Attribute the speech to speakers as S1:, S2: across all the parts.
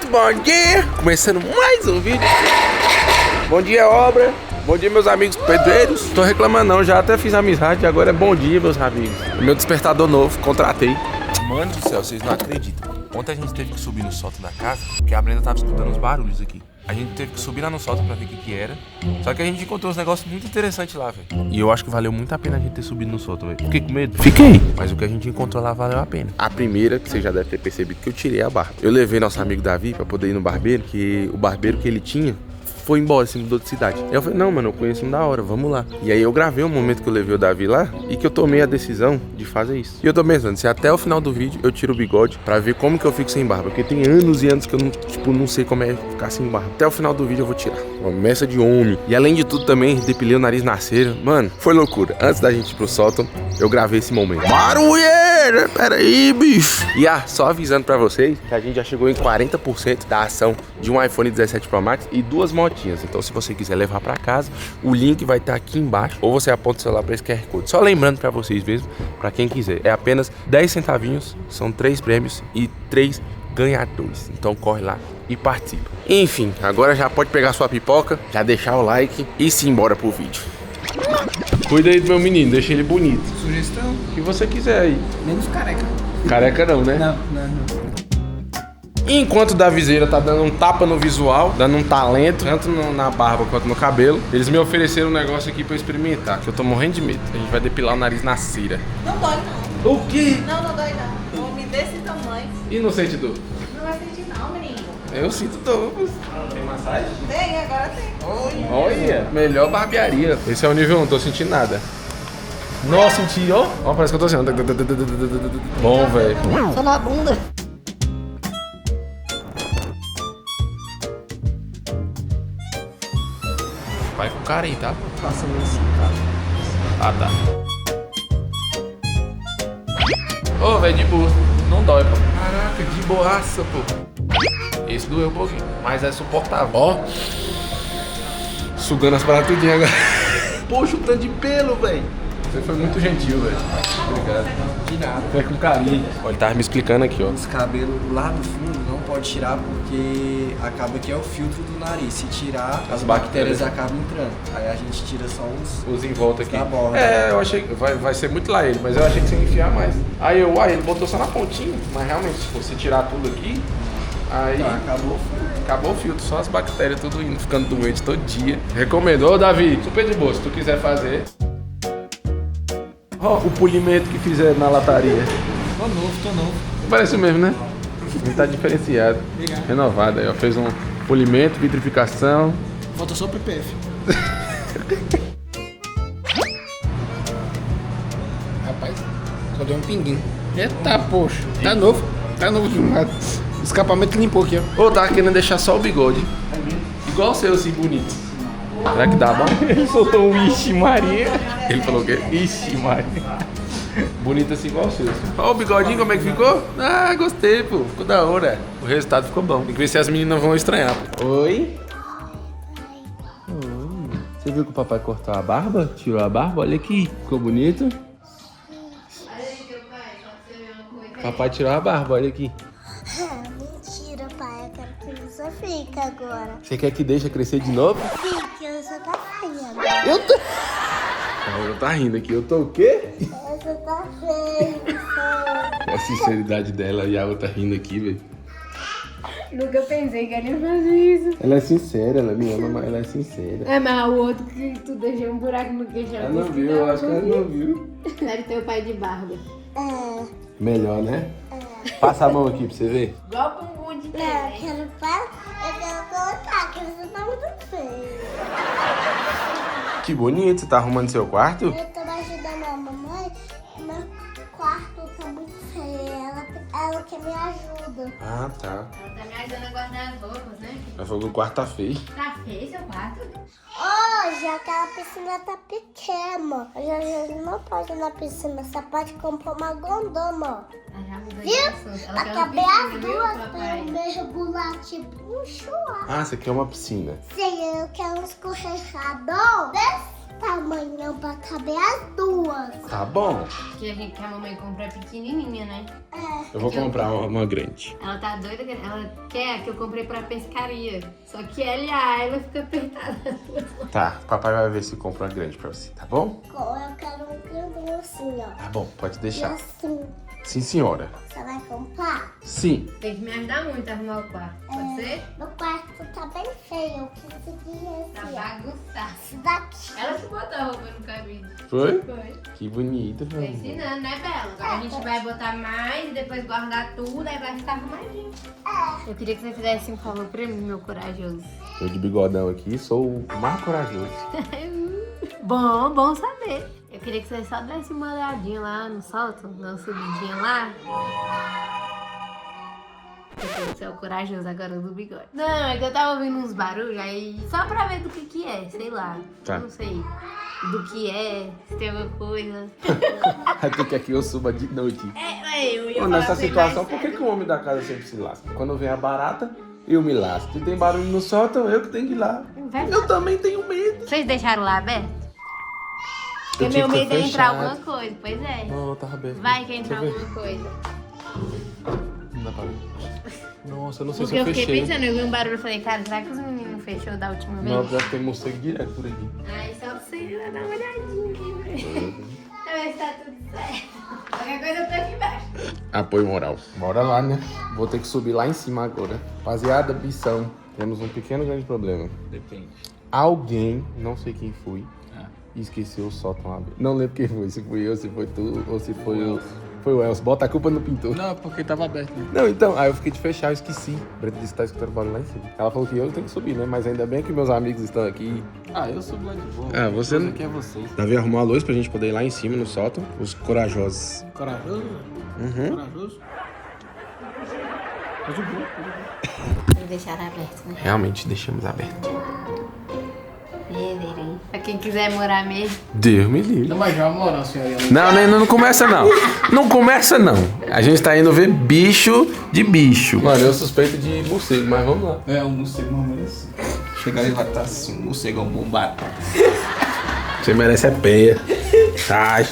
S1: Muito bom dia! Começando mais um vídeo. Bom dia, obra. Bom dia, meus amigos pedreiros. Tô reclamando não, já até fiz amizade. Agora é bom dia, meus amigos. O meu despertador novo, contratei. Mano do céu, vocês não acreditam. Ontem a gente teve que subir no sótão da casa, porque a Brenda tava escutando uns barulhos aqui. A gente teve que subir lá no sótão pra ver o que era. Só que a gente encontrou uns negócios muito interessantes lá, velho. E eu acho que valeu muito a pena a gente ter subido no sótão, velho. Fiquei com medo? Fiquei. Mas o que a gente encontrou lá valeu a pena. A primeira, que você já deve ter percebido, que eu tirei a barba. Eu levei nosso amigo Davi pra poder ir no barbeiro, que o barbeiro que ele tinha foi embora, se mudou de cidade. Aí eu falei, não, mano, eu conheço um da hora, vamos lá. E aí eu gravei um momento que eu levei o Davi lá e que eu tomei a decisão de fazer isso. E eu tô pensando, se até o final do vídeo eu tiro o bigode pra ver como que eu fico sem barba. Porque tem anos e anos que eu não sei como é ficar sem barba. Até o final do vídeo eu vou tirar. Uma promessa de homem. E além de tudo também, depilei o nariz na cera. Mano, foi loucura. Antes da gente ir pro sótão, eu gravei esse momento. Barulheira! Peraí, bicho! E só avisando pra vocês que a gente já chegou em 40% da ação de um iPhone 17 Pro Max e 2 motinhas. Então, se você quiser levar pra casa, o link vai estar aqui embaixo. Ou você aponta o celular pra esse QR Code. Só lembrando pra vocês mesmo, pra quem quiser, é apenas 10 centavinhos, são 3 prêmios e 3 ganhadores. Então, corre lá e participa. Enfim, agora já pode pegar sua pipoca, já deixar o like e se embora pro vídeo. Cuida aí do meu menino, deixa ele bonito.
S2: Sugestão?
S1: O que você quiser aí.
S2: Menos careca.
S1: Careca não, né?
S2: Não.
S1: Enquanto o Davizeira tá dando um tapa no visual, dando um talento, tanto na barba quanto no cabelo, eles me ofereceram um negócio aqui pra eu experimentar, que eu tô morrendo de medo. A gente vai depilar o nariz na cera.
S3: Não dói não.
S1: O quê?
S3: Não dói não. Um homem desse tamanho.
S1: E não sente dor?
S3: Não vai sentir não, menino.
S1: Eu sinto dor. Tem massagem?
S3: Tem, agora tem.
S1: Olha, melhor barbearia. Esse é o nível 1, tô sentindo nada. Nossa, senti, ó. Ó, parece que eu tô sentindo. Bom, velho.
S3: Só na bunda.
S1: Vai com o cara aí, tá?
S2: Faça assim, cara.
S1: Ah, tá. Ô, velho, de boa. Não dói, pô. Caraca, de boaça, pô. Esse doeu um pouquinho, mas é suportável. Ó. Sugando as paradas tudinho agora. Poxa, o tanto de pelo, velho. Você foi muito gentil, velho. Obrigado.
S2: De nada.
S1: Foi com carinho. Olha, ele tava me explicando aqui, ó.
S2: Os cabelos lá no fundo não pode tirar porque acaba que é o filtro do nariz. Se tirar, as bactérias acabam entrando. Aí a gente tira só os
S1: Em volta aqui.
S2: da borda.
S1: É, eu achei que vai ser muito lá ele, mas eu achei que você ia enfiar mais. Aí ele botou só na pontinha, mas realmente, se você tirar tudo aqui, aí
S2: Tá, acabou o filtro.
S1: acabou o filtro, só as bactérias tudo indo, ficando doente todo dia. Recomendo. Ô, Davi, super de boa, se tu quiser fazer. Ó, o polimento que fizeram na lataria.
S2: Tô novo.
S1: Parece o mesmo, né? Ele tá diferenciado.
S2: Obrigado.
S1: Renovado aí, ó. Fez um polimento, vitrificação.
S2: Falta só o PPF. Rapaz, só deu um pinguinho. Eita, poxa. Tá novo demais. O escapamento limpou aqui, ó.
S1: Ô, tava querendo deixar só o bigode. Igual o seu, assim, bonito. Será que dá bom?
S2: Ele soltou um Ixi Maria.
S1: Ele falou o quê?
S2: Ixi Maria.
S1: Bonito assim igual o seu. Ó o bigodinho, como é que ficou? Ah, gostei, pô. Ficou da hora. O resultado ficou bom. Tem que ver se as meninas vão estranhar. Oi? Você viu que o papai cortou a barba? Tirou a barba? Olha aqui. Ficou bonito? Papai tirou a barba, olha aqui.
S4: Mentira, pai. Eu quero que você fique agora.
S1: Você quer que deixe crescer de novo?
S4: Fique, você tá feio.
S1: Eu tô... Ela tá rindo aqui. Eu tô o quê?
S4: Você tá feio.
S1: A sinceridade dela e a outra rindo aqui, velho.
S5: Nunca pensei que ela ia fazer isso.
S1: Ela é sincera, ela me ama, mas ela é sincera.
S5: É, mas o outro que tu deixou um buraco no queixo.
S1: Ela não viu, eu acho que ela não viu.
S5: Era teu pai de barba.
S4: É.
S1: Melhor, né? Passa a mão aqui pra você ver.
S5: Igual o bumbum de
S4: Não, eu quero colocar, que você tá muito feio.
S1: Que bonito, você tá arrumando seu quarto?
S4: Eu tô ajudando a mamãe, meu quarto tá muito feio. Ela quer me ajuda.
S1: Ah, tá.
S5: Ela tá me ajudando a guardar as roupas, né?
S1: Ela falou que o quarto tá feio.
S5: Tá feio seu quarto?
S4: Hoje aquela piscina tá pequena. Hoje não pode ir na piscina, você pode comprar uma gondoma, ó. Viu? Pra caber as duas pra eu mergulhar tipo um churrasco.
S1: Ah, você quer uma piscina.
S4: Sim, eu quero um escorregador desse tamanho, não, pra caber as duas.
S1: Tá bom.
S5: Que a mamãe compra pequenininha, né?
S4: É.
S1: Eu vou comprar uma grande.
S5: Ela tá doida, ela quer a que eu comprei pra pescaria. Só que ela e a Ayla fica apertada.
S1: Tá, papai vai ver se compra uma grande pra você, tá bom?
S4: Eu quero um grandão assim, ó.
S1: Tá bom, pode
S4: E
S1: deixar.
S4: assim,
S1: Sim, senhora.
S4: você vai comprar?
S1: Sim.
S5: Tem que me ajudar muito a arrumar o quarto. Pode ser?
S4: Meu quarto tá bem feio, eu consegui
S5: Tá
S4: esse, ó.
S5: bagunçado.
S4: Esse daqui.
S5: Ela que botou a roupa no cabide.
S1: Foi?
S5: Foi.
S1: Que bonita,
S5: Tô
S1: velho.
S5: ensinando, né, Bela? Agora a gente vai botar mais e depois guardar tudo, aí vai ficar arrumadinho. Eu queria que você fizesse um favor pra mim, meu corajoso.
S1: Eu de bigodão aqui sou o mais corajoso.
S5: Bom saber. Eu queria que você só desse uma olhadinha lá no sótão, dar uma subidinha lá. Eu queria que você é o corajoso agora do bigode. Não, é que eu tava ouvindo uns barulhos aí, só pra ver do que é, sei lá.
S1: Tá.
S5: Eu não sei do que é, se tem alguma coisa.
S1: Até que aqui eu suba de noite.
S5: Eu ia
S1: Pô,
S5: falar
S1: nessa
S5: bem
S1: situação,
S5: mais
S1: por que,
S5: sério.
S1: que o homem da casa sempre se lasca? Quando vem a barata, eu me lasco. Se tem barulho no sótão, eu que tenho que ir lá.
S5: Verdade.
S1: Eu também tenho medo.
S5: Vocês deixaram lá aberto?
S1: Eu
S5: Porque
S1: tinha
S5: meu
S1: que ter
S5: medo é entrar
S1: fechado.
S5: alguma coisa, pois é.
S1: Não, tava aberto.
S5: Vai que entra
S1: Deixa eu ver.
S5: alguma coisa.
S1: Não dá pra ver. Nossa, eu não sei
S5: Porque
S1: se
S5: eu
S1: eu
S5: fiquei
S1: fechei.
S5: pensando, eu vi um barulho e falei, cara, será que os meninos fechou da última vez?
S1: Não, pior que tem morcego direto por aqui.
S5: Aí só pra você dar uma olhadinha aqui, velho. Pra ver se tá tudo certo. Qualquer coisa eu tô aqui embaixo.
S1: Apoio moral. Bora lá, né? Vou ter que subir lá em cima agora. Rapaziada, bição. Temos um pequeno grande problema.
S2: Depende.
S1: Alguém, não sei quem foi, esqueceu o sótão aberto. Não lembro quem foi, se fui eu, se foi tu, ou se foi o... Foi o Elcio. Bota a culpa no pintor.
S2: Não, porque tava aberto.
S1: Não, então, aí eu fiquei de fechar, eu esqueci. Brenda disse que tá escutando barulho lá em cima. Ela falou que eu tenho que subir, né? Mas ainda bem que meus amigos estão aqui.
S2: Ah, eu subo lá de boa.
S1: Ah, você não-
S2: Aqui é vocês.
S1: Davi arrumou a luz pra gente poder ir lá em cima no sótão. Os corajosos.
S2: Corajoso?
S1: Uhum.
S2: Corajoso? Tá de boa, tá de boa.
S5: Vou deixar aberto, né?
S1: Realmente deixamos aberto.
S5: Beleza. Pra quem quiser morar mesmo.
S1: Deus me livre.
S2: Não, mas já moral, senhorinha.
S1: Não começa não. Não começa não. A gente tá indo ver bicho de bicho. Mano, eu suspeito de morcego, mas vamos lá.
S2: É, um morcego mamãe assim. Chegar e vai estar assim, um morcegão bombado.
S1: Você merece é peia. Ai,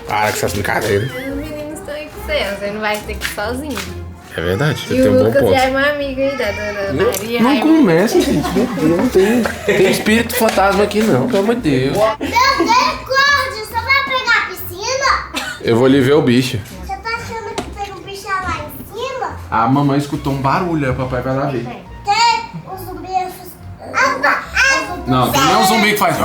S1: para com essas brincadeiras.
S5: Os meninos estão aí com você não vai ter que ir sozinho.
S1: É verdade, você
S5: E
S1: tem
S5: o
S1: um bom
S5: Lucas
S1: ponto.
S5: já é uma amiga aí da dona Maria.
S1: Não
S5: Aí-
S1: começa, gente. Meu Deus, não tem espírito fantasma aqui não, pelo amor de Deus.
S4: Misericórdia, você vai pegar a piscina?
S1: Eu vou ali ver o bicho.
S4: Você tá achando que tem um bicho lá em cima?
S1: A mamãe escutou um barulho, aí o papai vai lá ver.
S4: Tem os bichos.
S1: Não, tem nem um zumbi que faz.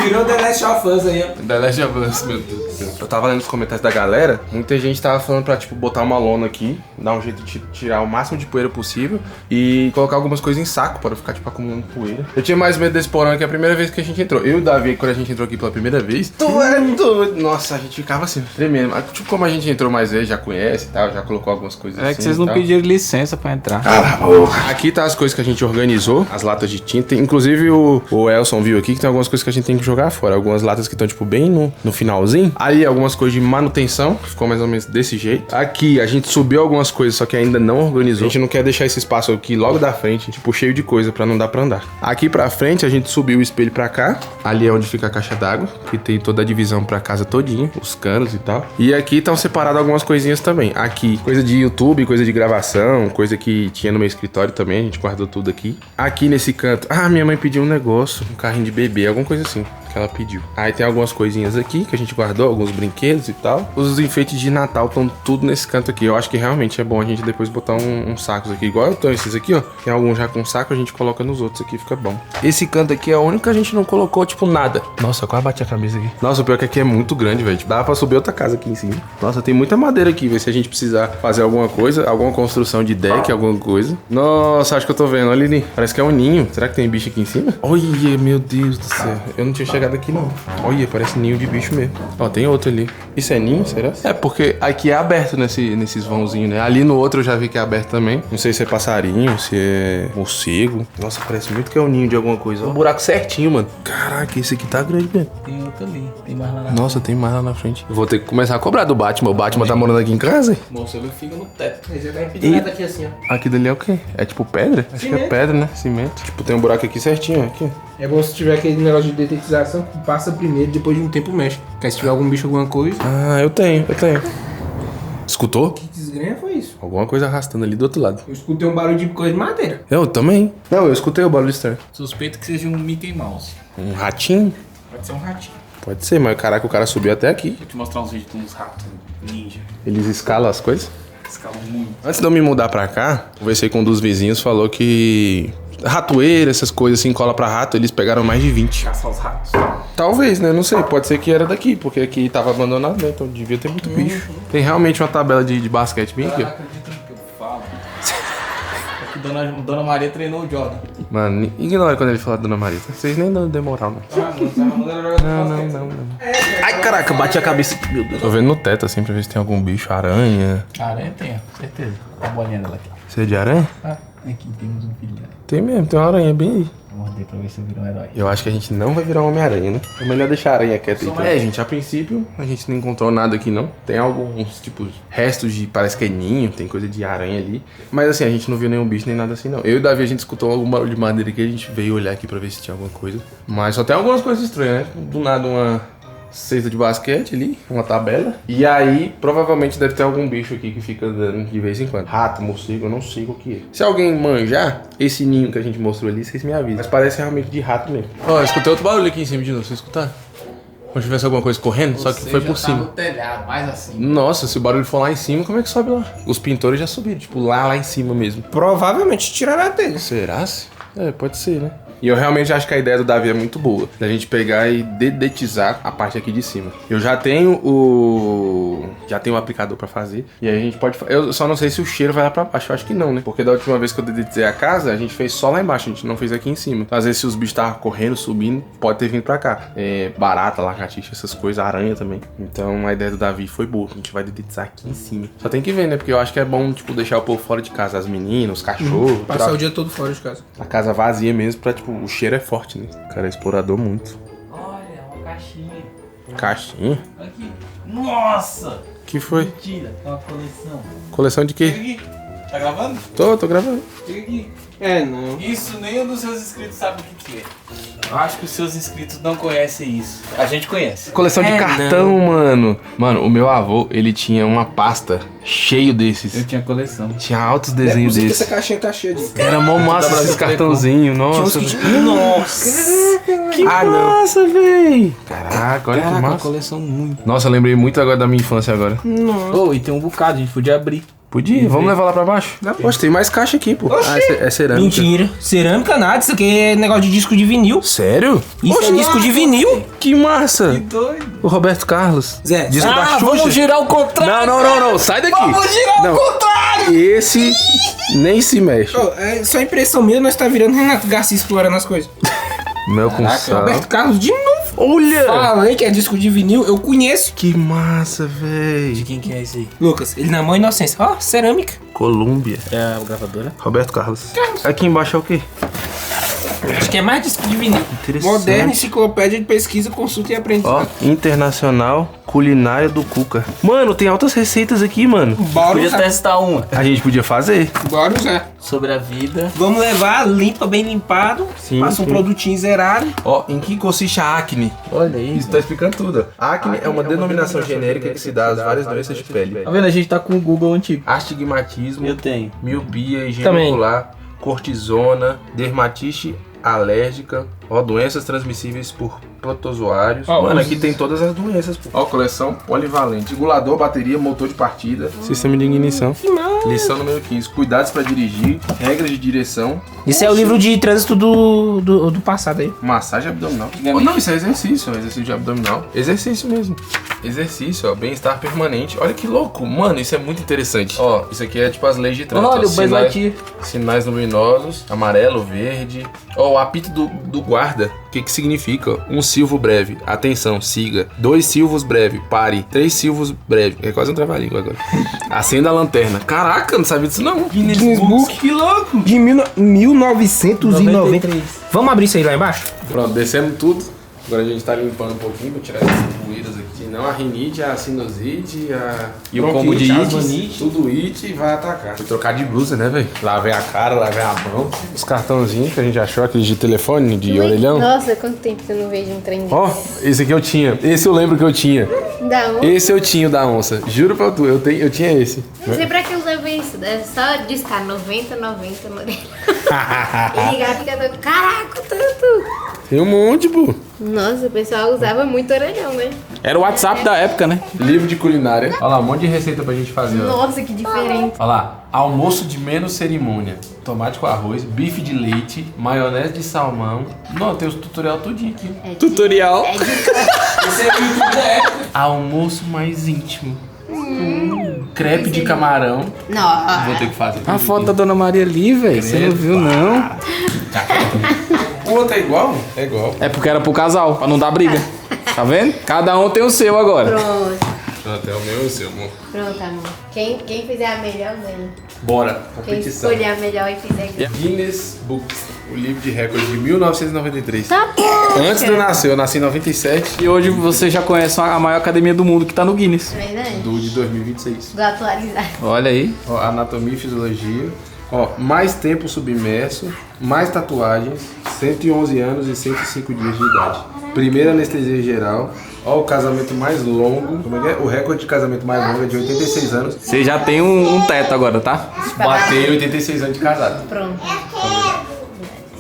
S2: Virou The Last of Us aí, ó.
S1: The Last of Us, meu Deus do céu. Eu tava lendo os comentários da galera, muita gente tava falando pra, tipo, botar uma lona aqui, dar um jeito de tirar o máximo de poeira possível e colocar algumas coisas em saco pra não ficar, tipo, acumulando poeira. Eu tinha mais medo desse porão que é a primeira vez que a gente entrou. Eu e o Davi, quando a gente entrou aqui pela primeira vez, tu é doido. Nossa, a gente ficava assim, tremendo. Mas, tipo, como a gente entrou mais vezes, já conhece e tal, já colocou algumas coisas assim.
S2: É que vocês não
S1: e tal.
S2: pediram licença pra entrar.
S1: Cala a boca. Aqui tá as coisas que a gente organizou, as latas de tinta. Inclusive o Elson viu aqui que tem algumas coisas que a gente tem que jogar fora. Algumas latas que estão, tipo, bem no finalzinho. Aí algumas coisas de manutenção, que ficou mais ou menos desse jeito. Aqui a gente subiu algumas coisas, só que ainda não organizou. A gente não quer deixar esse espaço aqui logo da frente, tipo, cheio de coisa pra não dar pra andar. Aqui pra frente a gente subiu o espelho pra cá. Ali é onde fica a caixa d'água, que tem toda a divisão pra casa todinha, os canos e tal. E aqui estão separadas algumas coisinhas também. Aqui, coisa de YouTube, coisa de gravação, coisa que tinha no meu escritório também, a gente guardou tudo aqui. Aqui nesse canto, minha mãe pediu um negócio, um carrinho de bebê, alguma coisa assim que ela pediu. Aí tem algumas coisinhas aqui que a gente guardou, alguns brinquedos e tal. Os enfeites de Natal estão tudo nesse canto aqui. Eu acho que realmente é bom a gente depois botar uns sacos aqui, igual eu tô esses aqui, ó. Tem alguns já com saco, a gente coloca nos outros aqui, fica bom. Esse canto aqui é o único que a gente não colocou, tipo, nada. Nossa, eu quase bati a cabeça aqui. Nossa, o pior é que aqui é muito grande, velho. Tipo, dá pra subir outra casa aqui em cima. Nossa, tem muita madeira aqui, ver se a gente precisar fazer alguma coisa, alguma construção de deck, alguma coisa. Nossa, acho que eu tô vendo. Olha ali, parece que é um ninho. Será que tem bicho aqui em cima? Olha, meu Deus do céu. Eu não tinha chegado olhada aqui não. Olha, parece ninho de bicho mesmo. Ó, tem outro ali. Isso é ninho, será? É, porque aqui é aberto nesses vãozinhos, né? Ali no outro eu já vi que é aberto também. Não sei se é passarinho, se é morcego. Nossa, parece muito que é um ninho de alguma coisa. Ó, um buraco certinho, mano. Caraca, esse aqui tá grande mesmo.
S2: Tem outro ali. Tem mais lá na
S1: Nossa, tem mais lá na frente. Eu vou ter que começar a cobrar do Batman. O Batman tá morando aqui em casa, hein?
S2: Moço, ele fica no teto. Aí você tá
S1: E-
S2: empedurado aqui assim, ó.
S1: Aqui dali é o quê? É tipo pedra? Acho que é
S2: Cimento.
S1: pedra, né? Cimento. Tipo, tem um buraco aqui certinho, ó. Aqui.
S6: É bom se tiver aquele negócio de detetização que passa primeiro, depois de um tempo mexe. Porque aí se tiver algum bicho, alguma coisa.
S1: Ah, eu tenho. Escutou?
S6: Que desgrenha foi isso?
S1: Alguma coisa arrastando ali do outro lado.
S6: Eu escutei um barulho de coisa de madeira.
S1: Eu também. Não, eu escutei o barulho estranho.
S2: Suspeito que seja um Mickey Mouse.
S1: Um ratinho?
S2: Pode ser um ratinho.
S1: Pode ser, mas caraca, o cara subiu até aqui.
S2: Vou te mostrar uns vídeos de uns ratos ninja.
S1: Eles escalam as coisas.
S2: Escalam muito.
S1: Antes de eu me mudar pra cá, conversei com um dos vizinhos, falou que ratoeira, essas coisas assim, cola pra rato, eles pegaram mais de 20.
S2: Caçar os ratos.
S1: Talvez, né? Não sei. Pode ser que era daqui, porque aqui tava abandonado, né? Então devia ter muito bicho. Tem realmente uma tabela de basquete bem aqui, ó.
S2: Acredita no que eu falo? É que Dona Maria treinou o Jordan.
S1: Mano, ignora quando ele fala Dona Marita. Vocês nem dão demoral, não. Não. Ai, caraca, bati a cabeça aqui, meu Deus. Tô vendo no teto, assim, pra ver se tem algum bicho, aranha.
S2: Aranha tem, ó. Certeza. Olha a bolinha dela aqui.
S1: Você é de aranha?
S2: Ah, aqui temos um filho dela.
S1: Tem mesmo, tem uma aranha bem aí.
S2: Vou morder pra ver se eu viro um herói.
S1: Eu acho que a gente não vai virar um Homem-Aranha, né? É melhor deixar a aranha quieta aí. É, gente, a princípio a gente não encontrou nada aqui, não. Tem alguns, tipo, restos de, parece que é ninho, tem coisa de aranha ali. Mas assim, a gente não viu nenhum bicho nem nada assim, não. Eu e o Davi, a gente escutou algum barulho de madeira aqui, a gente veio olhar aqui pra ver se tinha alguma coisa. Mas só tem algumas coisas estranhas, né? Do nada uma cesta de basquete ali, uma tabela. E aí, provavelmente deve ter algum bicho aqui que fica dando de vez em quando. Rato, morcego, eu não sei o que é. Se alguém manjar esse ninho que a gente mostrou ali, vocês me avisam. Mas parece realmente de rato mesmo. Ó, eu escutei outro barulho aqui em cima de novo, vocês escutaram? Como se tivesse alguma coisa correndo, só que foi por cima.
S2: no telhado, mais assim.
S1: Nossa, se o barulho for lá em cima, como é que sobe lá? Os pintores já subiram, tipo, lá em cima mesmo.
S6: Provavelmente tiraram a telha.
S1: Será? É, pode ser, né? E eu realmente acho que a ideia do Davi é muito boa. Da gente pegar e dedetizar a parte aqui de cima. Eu já tenho Já tenho o aplicador pra fazer. E aí a gente pode... Eu só não sei se o cheiro vai lá pra baixo. Eu acho que não, né? Porque da última vez que eu dedetizei a casa, a gente fez só lá embaixo. A gente não fez aqui em cima. Então, às vezes, se os bichos estavam correndo, subindo, pode ter vindo pra cá. É, barata, lagartixa, essas coisas. Aranha também. Então, a ideia do Davi foi boa. A gente vai dedetizar aqui em cima. Só tem que ver, né? Porque eu acho que é bom, tipo, deixar o povo fora de casa. As meninas, os cachorros.
S6: Passar o dia todo fora de casa.
S1: A casa vazia mesmo pra, tipo, o cheiro é forte, né? O cara é explorador muito.
S2: Olha, uma caixinha.
S1: Caixinha?
S2: Aqui. Nossa!
S1: Que foi?
S2: Mentira, é uma coleção.
S1: Coleção de quê?
S2: Chega aqui. Tá gravando?
S1: Tô gravando.
S2: Chega aqui.
S6: É, não.
S2: Isso nenhum dos seus inscritos sabe o que é. Eu acho que os seus inscritos não conhecem isso. A gente conhece.
S1: Coleção de cartão, mano. Mano, o meu avô, ele tinha uma pasta cheio desses.
S2: Eu tinha coleção.
S1: Tinha altos
S6: É
S1: desenhos
S6: possível que essa
S1: desses.
S6: caixinha tá cheia de...
S1: Era mó massa esses cartãozinhos, nossa.
S6: Nossa!
S1: Que massa, véi. Caraca, olha que
S2: Caraca, uma
S1: massa.
S2: coleção muito.
S1: Nossa, eu lembrei muito agora da minha infância agora.
S2: Oh, e tem um bocado, a gente podia abrir.
S1: Podia, vamos levar lá pra baixo? Poxa, tem mais caixa aqui, pô. Ah, é cerâmica.
S6: Mentira. Cerâmica nada, isso aqui é negócio de disco de vinil.
S1: Sério?
S6: Isso é disco de vinil.
S1: Que massa.
S2: Que doido.
S1: O Roberto Carlos.
S6: Zé,
S1: Disco da Xuxa.
S2: Vamos girar o contrário.
S1: Não, sai daqui.
S2: Vamos girar
S1: Não.
S2: o contrário.
S1: Esse nem se mexe.
S6: Ô, é só impressão minha, nós tá virando Renato Garcia explorando as coisas.
S1: Mel com sal.
S6: Roberto Carlos de novo.
S1: Olha!
S6: Falei que é disco de vinil, eu conheço.
S1: Que massa, véi.
S2: Quem que é esse aí?
S6: Lucas, ele na mão inocência. Ó, cerâmica.
S1: Colômbia.
S2: É a gravadora?
S1: Roberto Carlos. Aqui embaixo é o quê?
S6: Acho que é mais disco de vinil.
S1: Interessante.
S6: Moderna enciclopédia de pesquisa, consulta e
S1: Ó,
S6: aprendizado.
S1: Internacional Culinária do Cuca. Mano, tem altas receitas aqui, mano.
S6: Bora
S2: Podia
S6: usar.
S2: testar uma.
S1: A gente podia fazer.
S6: Bora usar.
S2: Sobre a vida.
S6: Vamos levar, limpa bem limpado.
S1: Sim,
S6: Passa um
S1: sim.
S6: produtinho zerado.
S1: Ó, em que consiste a acne?
S2: Olha aí.
S1: Isso tá explicando tudo. Acne é uma denominação genérica que se dá às várias doenças de pele.
S2: Tá vendo? A gente tá com o Google antigo.
S1: Astigmatismo,
S2: Eu tenho.
S1: miopia, higiene
S6: Também.
S1: ocular, cortisona, dermatite alérgica, ó, doenças transmissíveis por protozoários.
S6: Ó,
S1: Mano,
S6: os-
S1: aqui tem todas as doenças, pô. Ó, coleção polivalente. Regulador, bateria, motor de partida. Sistema de ignição. Lição número 15. Cuidados para dirigir, regras de direção,
S6: Isso é o livro de trânsito do passado aí.
S1: massagem abdominal. Oh, não, isso é exercício, exercício de abdominal. Exercício mesmo. Exercício, ó, bem-estar permanente. Olha que louco, mano, isso é muito interessante. Ó, isso aqui é tipo as leis de trânsito.
S2: Olha,
S1: ó,
S2: o Buzz Lightyear.
S1: sinais luminosos, amarelo, verde. Ó, o apito do guarda. que que significa um silvo breve? Atenção, siga. 2 silvos breve, pare. 3 silvos breve. É quase um trava-língua agora. Acenda a lanterna. Caraca, não sabia disso não.
S6: Guinness Book.
S7: Que louco!
S6: De 1993. Vamos abrir isso aí lá embaixo?
S1: Pronto, descemos tudo. Agora a gente tá limpando um pouquinho pra tirar essas poeiras aqui. Não a rinite, a sinusite,
S7: E o combo de
S1: bronquite, tudo it vai atacar. Fui trocar de blusa, né, velho? Lavei a cara, lavei a mão. Os cartãozinhos que a gente achou, aqueles de telefone, de orelhão.
S5: Nossa, quanto tempo que eu não vejo um trem desse.
S1: Ó, esse aqui eu tinha. Esse eu lembro que eu tinha.
S5: Da onça?
S1: Esse eu tinha, o da onça. Juro pra tu, eu tinha esse.
S5: Não sei pra que eu usava isso. É só discar 90, 90 no orelha. E ligar fica todo. Caraca, tanto!
S1: Tem um monte, pô.
S5: Nossa, o pessoal usava muito orelhão, né?
S7: Era o WhatsApp da época, né?
S1: Livro de culinária. Olha lá, um monte de receita pra gente fazer, ó.
S5: Nossa, que diferente.
S1: Olha lá, almoço de menos cerimônia. Tomate com arroz, bife de leite, maionese de salmão. Não, tem os tutorial tudinho aqui.
S7: Tutorial.
S1: Almoço mais íntimo. Crepe de camarão.
S5: Nossa.
S1: Vou ter que fazer.
S7: A foto da Dona Maria ali, velho. Você não viu, não?
S1: O outro é igual? É igual.
S7: É porque era pro casal, pra não dar briga. Tá vendo? Cada um tem o seu agora.
S5: Pronto.
S1: Até o meu e o seu, amor.
S5: Pronto, amor. Quem fizer a melhor ganha.
S1: Bora,
S5: Quem
S1: competição.
S5: escolher a melhor e fizer ganha.
S1: Guinness Books, o livro de recorde de 1993.
S5: Tá bom.
S1: Antes de eu nascer, eu nasci em 97.
S7: E hoje você já conhece a maior academia do mundo que tá no Guinness.
S5: Verdade?
S1: Do de 2026.
S5: Vou atualizar.
S7: Olha aí.
S1: Ó, anatomia e fisiologia. Ó, mais tempo submerso, mais tatuagens, 111 anos e 105 dias de idade. Primeira anestesia geral. Ó, o casamento mais longo. Como é que é? O recorde de casamento mais longo é de 86 anos.
S7: Você já tem um teto agora, tá?
S1: Batei 86 anos de casado.
S5: Pronto.
S1: A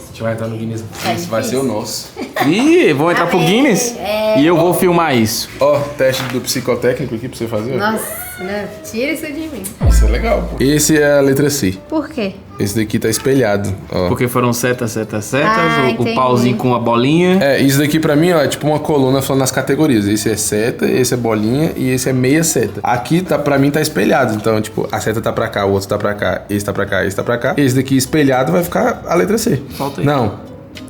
S1: gente vai entrar no Guinness Book. Esse vai ser o nosso.
S7: Ih, vou entrar pro Guinness e eu vou filmar isso.
S1: Ó, teste do psicotécnico aqui pra você fazer. ó.
S5: Nossa, não, tira isso de mim.
S1: Isso é legal, pô. Esse é a letra C.
S5: Por quê?
S1: Esse daqui tá espelhado, ó.
S7: Porque foram setas,
S5: Ah,
S7: o
S5: entendi.
S7: pauzinho com a bolinha.
S1: É, isso daqui pra mim, ó, é tipo uma coluna falando nas categorias. Esse é seta, esse é bolinha e esse é meia seta. Aqui, tá, pra mim, tá espelhado. Então, tipo, a seta tá pra cá, o outro tá pra cá, esse tá pra cá, esse tá pra cá. Esse daqui espelhado vai ficar a letra C.
S7: Falta aí.
S1: Não.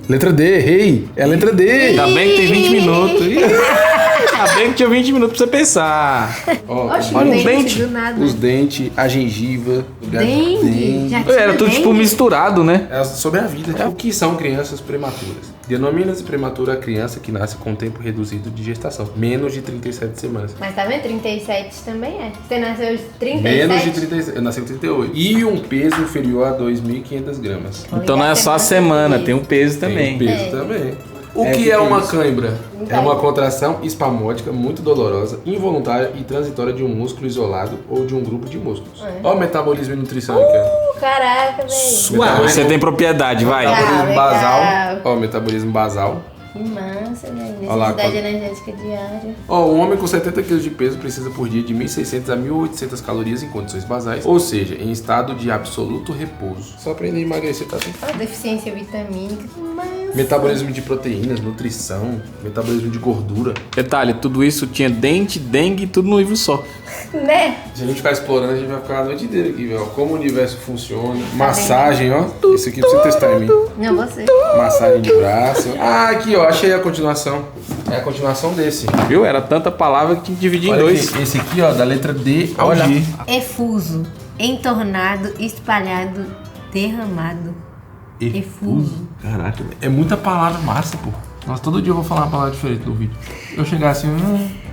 S1: Letra D, errei. É a letra D.
S7: Ainda bem que tem 20 minutos. Ainda bem que tinha 20 minutos pra você pensar.
S1: Ó,
S5: Oxe,
S7: olha
S5: um
S7: o
S5: dente do nada.
S1: os dentes, a gengiva. o
S5: Dente. Já tinha
S7: Era tudo tipo
S5: dente?
S7: misturado, né?
S1: É sobre a vida. O que são crianças prematuras? Denomina-se prematura a criança que nasce com tempo reduzido de gestação. Menos de 37 semanas.
S5: Mas tá vendo? 37 também é. Você nasceu de 37?
S1: Menos de 37. Eu nasci com 38. E um peso inferior a 2.500 gramas.
S7: Então não é só a semana, tem um peso
S1: Tem
S7: também.
S1: um peso também. O
S6: É,
S1: que
S6: que
S1: é
S6: é
S1: uma
S6: isso?
S1: cãibra? É uma contração espasmódica muito dolorosa, involuntária e transitória de um músculo isolado ou de um grupo de músculos. Ó o metabolismo e nutrição aqui, ó.
S5: Caraca, velho.
S7: Você tem propriedade, vai.
S1: Metabolismo
S5: legal.
S1: basal. Ó, metabolismo basal.
S5: Que massa, velho.
S1: Olha lá,
S5: Necessidade energética diária.
S1: Ó, um homem com 70 kg de peso precisa por dia de 1.600 a 1.800 calorias em condições basais, ou seja, em estado de absoluto repouso. Só pra ele emagrecer, tá assim.
S5: Ó, deficiência vitamínica. Massa.
S1: Metabolismo de proteínas, nutrição, metabolismo de gordura.
S7: Detalhe, tudo isso tinha dente, dengue, tudo no livro só.
S5: Né?
S1: Se a gente ficar explorando, a gente vai ficar a noite inteira aqui, ó. Como o universo funciona. Massagem, ó. Isso aqui pra você testar em mim.
S5: Não, você.
S1: Massagem de braço. Ah, aqui, ó. Achei a continuação. É a continuação desse.
S7: Viu? Era tanta palavra que tinha que dividir em
S1: Olha
S7: dois.
S1: aqui, esse aqui, ó, da letra D ao
S7: Olha.
S1: G.
S5: Efuso. Entornado, espalhado, derramado. Efuso.
S1: Caraca, é muita palavra massa, pô. Nossa, todo dia eu vou falar uma palavra diferente no vídeo. Eu chegar assim,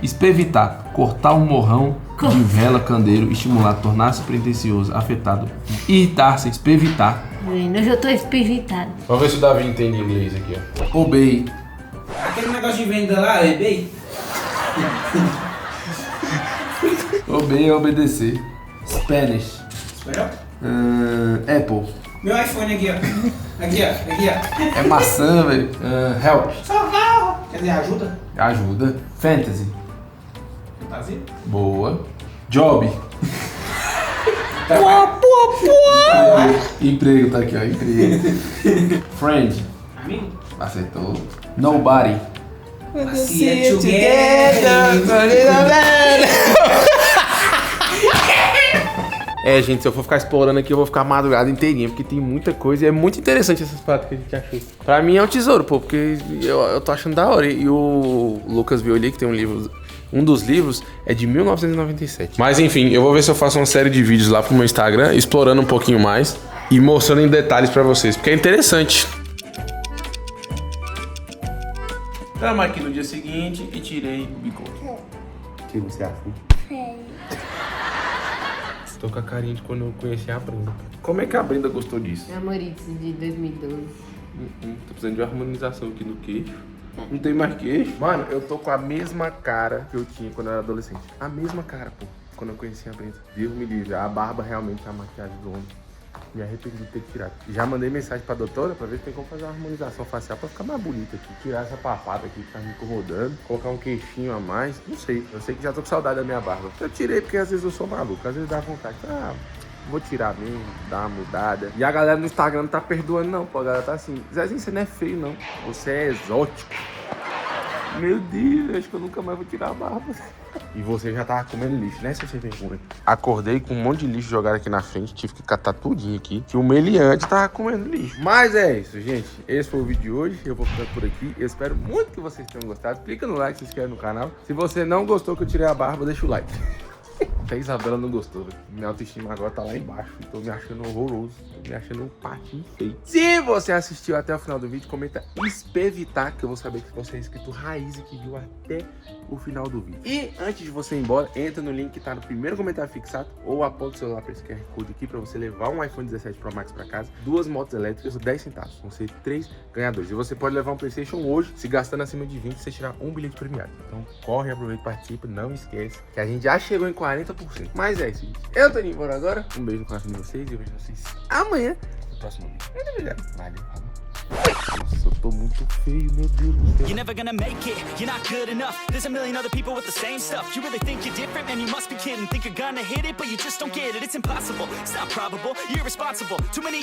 S1: espevitar, cortar um morrão de vela, candeeiro, estimular, tornar-se pretencioso, afetado, irritar-se, espevitar.
S5: Hoje eu tô espivitado.
S1: Vamos ver se o Davi entende inglês aqui, ó. Obey.
S8: Aquele negócio de venda lá, é bem?
S1: Obey é obedecer. Spanish.
S8: Espanhol?
S1: Apple.
S8: Meu iPhone aqui, ó. Aqui, ó. Aqui, ó.
S1: É maçã, velho. Help.
S8: Socorro! Quer dizer, ajuda?
S1: Ajuda. Fantasy.
S8: Fantasia?
S1: Boa. Job. Emprego tá aqui, ó. Emprego. Friend.
S8: Amigo?
S1: Acertou. Nobody.
S8: See it together.
S1: É, gente, se eu for ficar explorando aqui, eu vou ficar a madrugada inteirinha, porque tem muita coisa e é muito interessante essas paradas que a gente achou. Pra mim é um tesouro, pô, porque eu tô achando da hora. E o Lucas viu ali que tem um livro, um dos livros é de 1997. Mas enfim, eu vou ver se eu faço uma série de vídeos lá pro meu Instagram, explorando um pouquinho mais e mostrando em detalhes pra vocês, porque é interessante. Tamo aqui no dia seguinte e tirei o bigode. Que você acha? Tô com a carinha de quando eu conheci a Brenda. Como é que a Brenda gostou disso?
S5: Namoritos de 2012.
S1: Tô precisando de uma harmonização aqui no queixo. Não tem mais queixo. Mano, eu tô com a mesma cara que eu tinha quando eu era adolescente. A mesma cara, pô. Quando eu conheci a Brenda. Deus me livre. A barba realmente é a maquiagem do homem. Me arrependi de ter tirado. Já mandei mensagem pra doutora pra ver se tem como fazer uma harmonização facial pra ficar mais bonita aqui. Tirar essa papada aqui que tá me incomodando. Colocar um queixinho a mais. Não sei. Eu sei que já tô com saudade da minha barba. Eu tirei porque às vezes eu sou maluco. Às vezes dá vontade. Vou tirar mesmo, dar uma mudada. E a galera no Instagram não tá perdoando não, pô. A galera tá assim, Zezinho, você não é feio não. Você é exótico. Meu Deus, acho que eu nunca mais vou tirar a barba. E você já tava comendo lixo, né, seu sem vergonha? Acordei com um monte de lixo jogado aqui na frente. Tive que catar tudinho aqui. Que o meliante tava comendo lixo. Mas é isso, gente. Esse foi o vídeo de hoje. Eu vou ficando por aqui. Eu espero muito que vocês tenham gostado. Clica no like, se inscreve no canal. Se você não gostou que eu tirei a barba, deixa o like. Até a Isabela não gostou, velho. Minha autoestima agora tá lá embaixo. Tô me achando horroroso. Tô me achando um patinho feio. Se você assistiu até o final do vídeo, comenta espevitar, que eu vou saber que você é inscrito raiz e que viu até o final do vídeo. E antes de você ir embora, entra no link que tá no primeiro comentário fixado ou aponta o celular pra esse QR Code aqui pra você levar um iPhone 17 Pro Max pra casa, 2 motos elétricas por 10 centavos. Vão ser 3 ganhadores. E você pode levar um PlayStation hoje, se gastando acima de 20, você tirar um bilhete premiado. Então corre, aproveita e participa. Não esquece que a gente já chegou em 40%. Mas é isso, gente. Eu tô indo embora agora. Um beijo no coração de vocês e eu vejo vocês amanhã no próximo vídeo. Muito obrigado. Valeu. Nossa, eu tô muito feio, meu Deus do céu.
S9: You're never gonna make it, you're not good enough. There's a million other people with the same stuff. You really think you're different, man, you must be kidding. Think you're gonna hit it, but you just don't get it. It's impossible, it's not probable, you're irresponsible. Too many